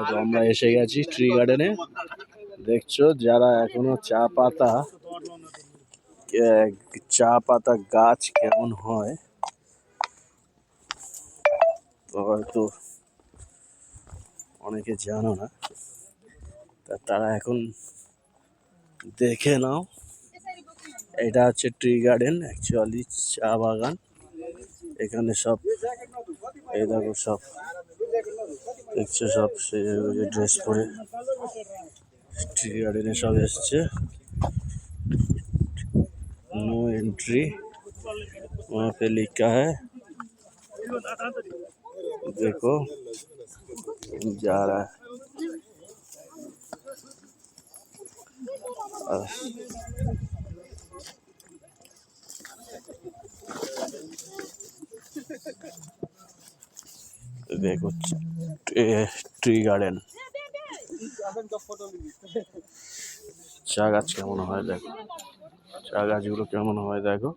তো আমরা এসে গেছি ট্রি গার্ডেনে। দেখছো যারা এখনো চা পাতা গাছ কেমন হয় তো হয়তো অনেকে জানো না, তারা এখন দেখে নাও। এটা হচ্ছে ট্রি গার্ডেন, অ্যাকচুয়ালি চা বাগান। এখানে সব এই দেখো, সব দেখছো, সব সে ড্রেস পরে ট্রি গার্ডেনে সব এসছে। नो एंट्री वहाँ पे लिखा है, देखो जा रहा है। देखो ট্রি গার্ডেন, চা গাছ কেমন হয় দেখো, চা গাছগুলো কেমন হয় দেখো,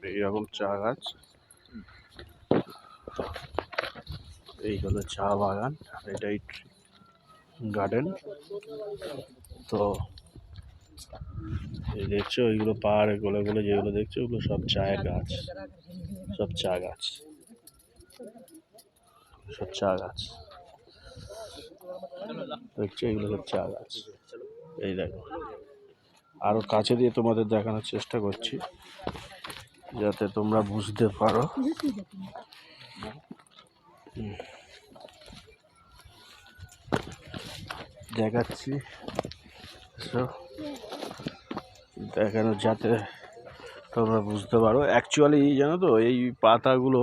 এইরকম চা গাছ। এই হলো চা বাগান, এটাই গার্ডেন। তো এই দেখছো ওইগুলো পাহাড়ে গোলে গোলে যেগুলো দেখছো ওগুলো সব চায়ের গাছ, সব চা গাছ, সব চা গাছ দেখছো, এগুলো সব চা গাছ। এই দেখো, আরো কাছে দিয়ে তোমাদের দেখানোর চেষ্টা করছি যাতে তোমরা বুঝতে পারো। দেখাচ্ছি দেখানো যাতে তোমরা বুঝতে পারো। অ্যাকচুয়ালি জানো তো, এই পাতাগুলো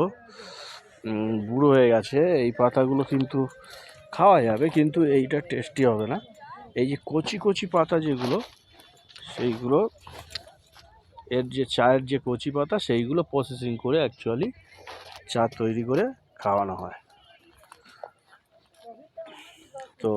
বুড়ো হয়ে গেছে। এই পাতাগুলো কিন্তু খাওয়া যাবে, কিন্তু এইটা টেস্টি হবে না। এই যে কচি কচি পাতা যেগুলো, সেইগুলো এর যে চায়ের যে কচি পাতা, সেইগুলো প্রসেসিং করে অ্যাকচুয়ালি চা তৈরি করে খাওয়ানো হয়। তো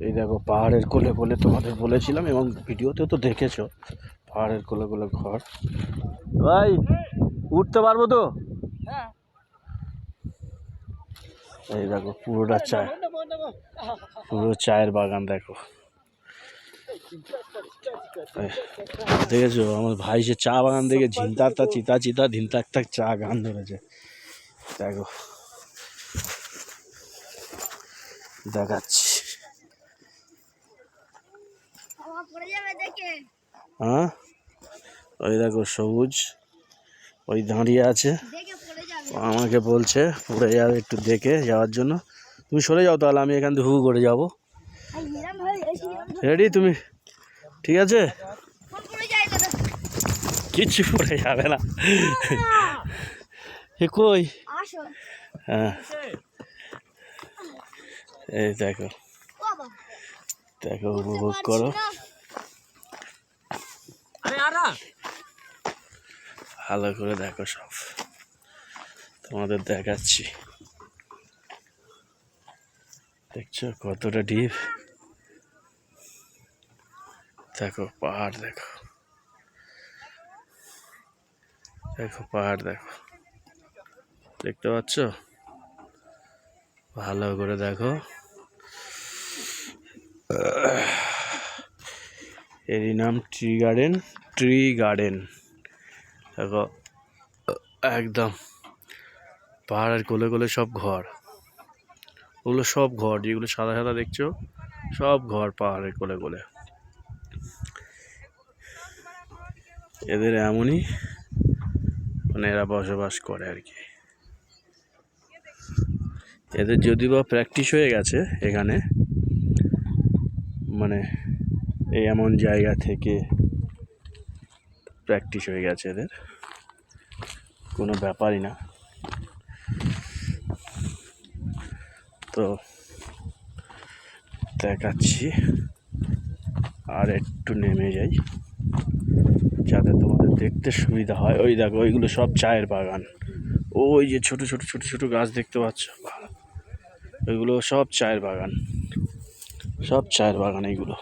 এই দেখো পাহাড়ের কোলে কোলে, তোমাদের বলেছিলাম এবং ভিডিওতেও তো দেখেছো, পাহাড়ের কোলে কোলে ঘর। ভাই উঠতে পারবো তো? এই দেখো পুরোটা চায়, পুরো চায়ের বাগান দেখো। দেখেছো আমার ভাই সে চা বাগান দেখে ঝিনতারটা চিতা চিতা ধিনতাক তাক চা গান ধরেছে। দেখো দেখাচ্ছি, হ্যাঁ ওই দেখো সবুজ, ওই দাঁড়িয়ে আছে, আমাকে বলছে পড়ে যাবে, একটু দেখে যাওয়ার জন্য। তুমি সরে যাও তাহলে, আমি এখান থেকে হু করে যাবো। রেডি তুমি? ঠিক আছে, কিচ্ছু পড়ে যাবে না। এ কই? হ্যাঁ এই দেখো, দেখো উপভোগ করো, ভালো করে দেখো, সব তোমাদের দেখাচ্ছি। দেখছো কতটা ডিপ, দেখো পাহাড়, দেখো দেখো পাহাড়, দেখো দেখতে পাচ্ছ, ভালো করে দেখো। এরই নাম ট্রি গার্ডেন, ট্রি গার্ডেন। দেখো একদম পাহাড়ের কোলে কোলে সব ঘর, ওগুলো সব ঘর যেগুলো সাদা সাদা দেখছো, সব ঘর পাহাড়ের কোলে কোলে। এদের এমনই, মানে এরা বসবাস করে আর কি। এদের যদি বা প্র্যাকটিস হয়ে গেছে এখানে, মানে এই এমন জায়গা থেকে প্র্যাকটিস হয়ে গেছে এদের, কোনো ব্যাপারই না। তো দেখাচ্ছি, আর একটু নেমে যাই যাতে তোমাদের দেখতে সুবিধা হয়। ওই দেখো ওইগুলো সব চায়ের বাগান, ওই যে ছোট ছোট ছোট ছোট গাছ দেখতে পাচ্ছ, ওইগুলো সব চায়ের বাগান, সব চায়ের বাগান এইগুলো।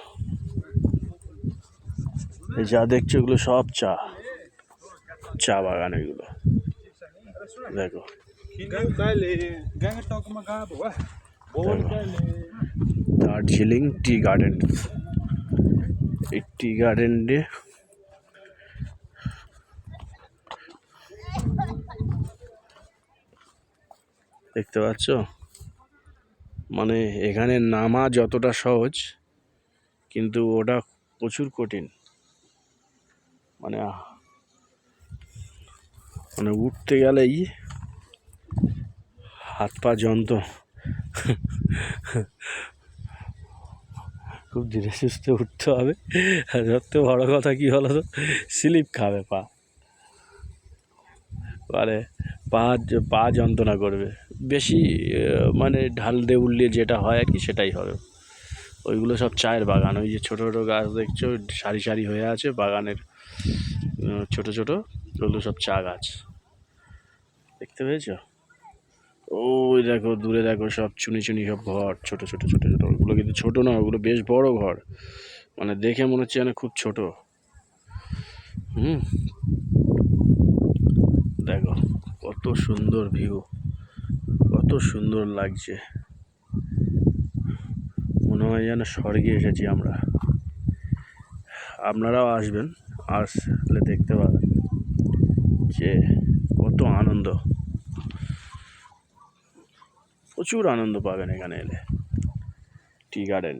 এই যা দেখছো এগুলো সব চা, চা বাগান এগুলো। দেখো দার্জিলিং টি গার্ডেন। এই টি গার্ডেনে দেখতে পাচ্ছ, মানে এখানে নামা যতটা সহজ কিন্তু ওটা প্রচুর কঠিন। মানে মানে উঠতে গেলেই হাত পা যন্ত্র, খুব ধীরে সুস্থে উঠতে হবে। আর সবথেকে বড় কথা কি হলো তো, স্লিপ খাবে পা, মানে পা যন্ত্রণা করবে বেশি। মানে ঢাল দিয়ে উঠলে যেটা হয় আর কি সেটাই হবে। ওইগুলো সব চায়ের বাগান। ওই যে ছোটো ছোটো গাছ দেখছো সারি সারি হয়ে আছে বাগানের, ছোট ছোট, ওগুলো সব চা গাছ দেখতে পেয়েছো। ওই দেখো দূরে দেখো সব চুনি চুনি সব ঘর, ছোট ছোট ছোট ছোট। ওগুলো কিন্তু ছোট না, ওগুলো বেশ বড় ঘর, মানে দেখে মনে হচ্ছে যেন খুব ছোট। দেখো কত সুন্দর ভিউ, কত সুন্দর লাগছে, মনে হয় যেন স্বর্গে এসেছি আমরা। আপনারাও আসবেন, আসলে দেখতে পাবেন যে কত আনন্দ, প্রচুর আনন্দ পাবেন এখানে এলে টি গার্ডেন।